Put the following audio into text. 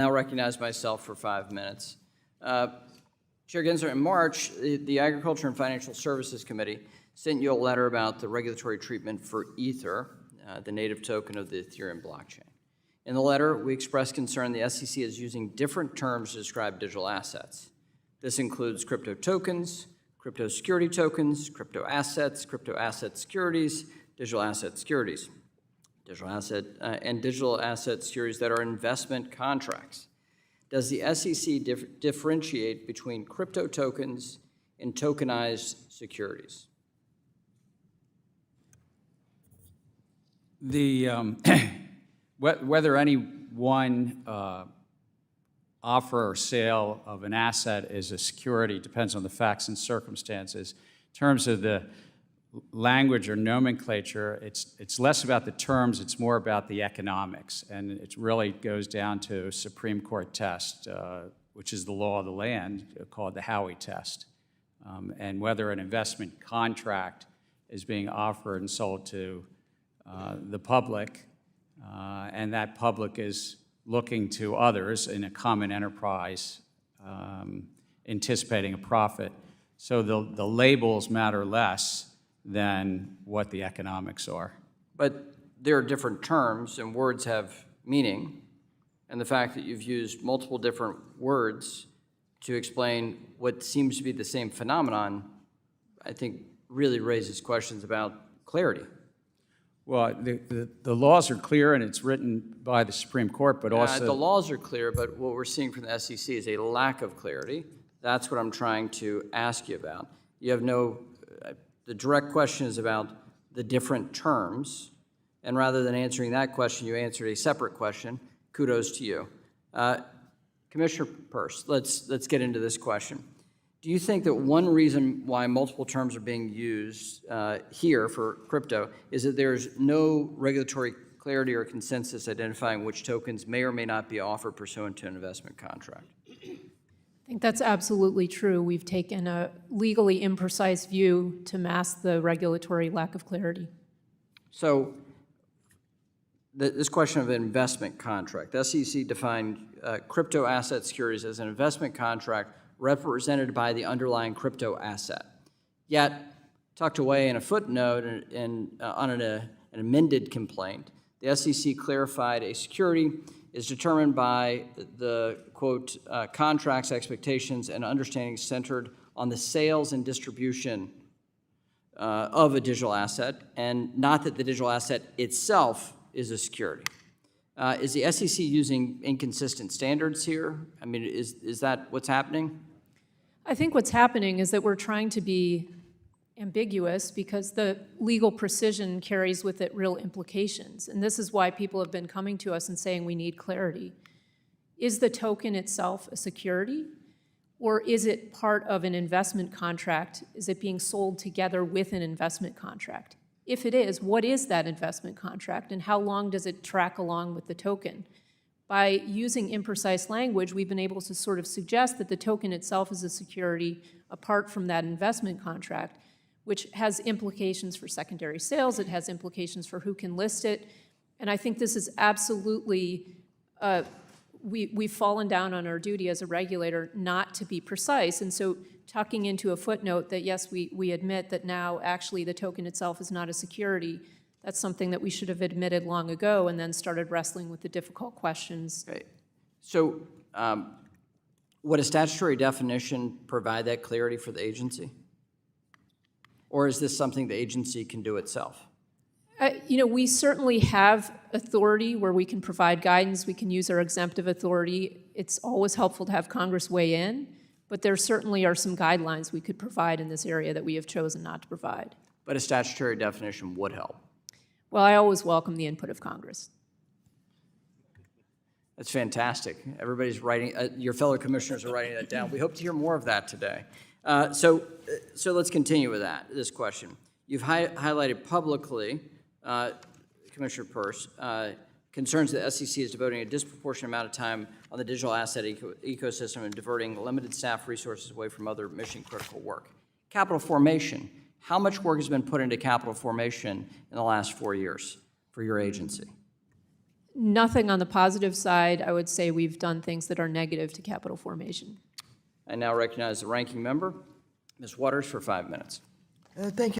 I'll recognize myself for 5 minutes. Chair Gensler, in March, the Agriculture and Financial Services Committee sent you a letter about the regulatory treatment for Ether, the native token of the Ethereum blockchain. In the letter, we expressed concern the SEC is using different terms to describe digital assets. This includes crypto tokens, crypto security tokens, crypto asset securities, digital asset securities. And digital asset securities that are investment contracts. Does the SEC differentiate between crypto tokens and tokenized securities? Whether any one offer or sale of an asset is a security depends on the facts and circumstances. In terms of the language or nomenclature, it's less about the terms, it's more about the economics, and it really goes down to a Supreme Court test, which is the law of the land, called the Howey test, and whether an investment contract is being offered and sold to the public, and that public is looking to others in a common enterprise, anticipating a profit. So the labels matter less than what the economics are. But there are different terms, and words have meaning, and the fact that you've used multiple different words to explain what seems to be the same phenomenon, I think really raises questions about clarity. Well, the laws are clear, and it's written by the Supreme Court, but also... The laws are clear, but what we're seeing from the SEC is a lack of clarity. That's what I'm trying to ask you about. You have no... The direct question is about the different terms, and rather than answering that question, you answered a separate question. Kudos to you. Commissioner Peirce, let's get into this question. Do you think that one reason why multiple terms are being used here for crypto is that there's no regulatory clarity or consensus identifying which tokens may or may not be offered pursuant to an investment contract? I think that's absolutely true. We've taken a legally imprecise view to mask the regulatory lack of clarity. So this question of an investment contract, the SEC defined crypto asset securities as an investment contract represented by the underlying crypto asset. Yet, tucked away in a footnote on an amended complaint, the SEC clarified a security is determined by the, quote, contracts, expectations, and understandings centered on the sales and distribution of a digital asset, and not that the digital asset itself is a security. Is the SEC using inconsistent standards here? I mean, is that what's happening? I think what's happening is that we're trying to be ambiguous because the legal precision carries with it real implications. And this is why people have been coming to us and saying we need clarity. Is the token itself a security? Or is it part of an investment contract? Is it being sold together with an investment contract? If it is, what is that investment contract and how long does it track along with the token? By using imprecise language, we've been able to sort of suggest that the token itself is a security apart from that investment contract, which has implications for secondary sales. It has implications for who can list it. And I think this is absolutely, we've fallen down on our duty as a regulator not to be precise. And so tucking into a footnote that, yes, we admit that now actually the token itself is not a security, that's something that we should have admitted long ago and then started wrestling with the difficult questions. Okay. So would a statutory definition provide that clarity for the agency? Or is this something the agency can do itself? We certainly have authority where we can provide guidance. We can use our exemptive authority. It's always helpful to have Congress weigh in, but there certainly are some guidelines we could provide in this area that we have chosen not to provide. But a statutory definition would help. Well, I always welcome the input of Congress. That's fantastic. Everybody's writing, your fellow commissioners are writing that down. We hope to hear more of that today. So let's continue with this question. You've highlighted publicly, Commissioner Peirce, concerns that the SEC is devoting a disproportionate amount of time on the digital asset ecosystem and diverting limited staff resources away from other mission-critical work. Capital formation. How much work has been put into capital formation in the last 4 years for your agency? nothing on the positive side. I would say we've done things that are negative to capital formation. I now recognize the ranking member, Ms. Waters, for 5 minutes. Thank you.